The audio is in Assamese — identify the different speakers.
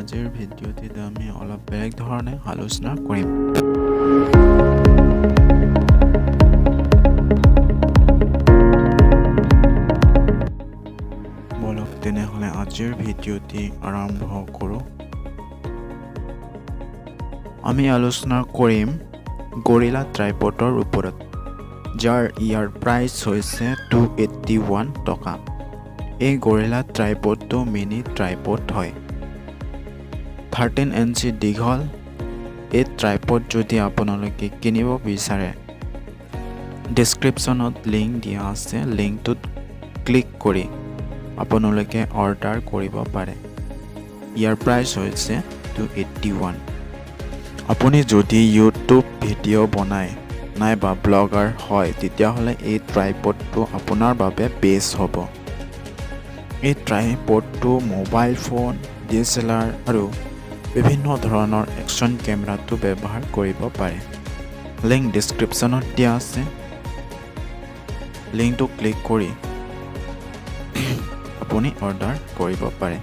Speaker 1: আজিৰ ভিডিঅ'টিত আমি অলপ বেলেগ ধৰণে আলোচনা কৰিম। বলক তেনেহ'লে আজিৰ ভিডিঅ'টি আৰম্ভ কৰোঁ। আমি আলোচনা কৰিম গৰিলা ট্ৰাইপডৰ ওপৰত, যাৰ ইয়াৰ প্ৰাইচ হৈছে 281 টকা। এই গৰিলা ট্ৰাইপডটো মিনি ট্ৰাইপড হয়, 13 ইঞ্চি দীঘল। এই ট্ৰাইপড যদি আপোনালোকে কিনিব বিচাৰে, ডেছক্ৰিপশ্যনত লিংক দিয়া আছে, লিংকটোত ক্লিক কৰি আপোনালোকে অৰ্ডাৰ কৰিব পাৰে। ইয়াৰ প্ৰাইচ হৈছে 281। আপুনি যদি ইউটিউব ভিডিঅ' বনায় নাইবা ব্লগাৰ হয়, তেতিয়াহ'লে এই ট্ৰাইপডটো আপোনাৰ বাবে বেষ্ট হ'ব। এই ট্ৰাইপডটো মোবাইল ফোন, DSLR আৰু বিভিন্ন ধৰণৰ একশ্যন কেমেৰাটো ব্যৱহাৰ কৰিব পাৰে। লিংক ডেছক্ৰিপশ্যনত দিয়া আছে, লিংকটো ক্লিক কৰি আপুনি অৰ্ডাৰ কৰিব পাৰে।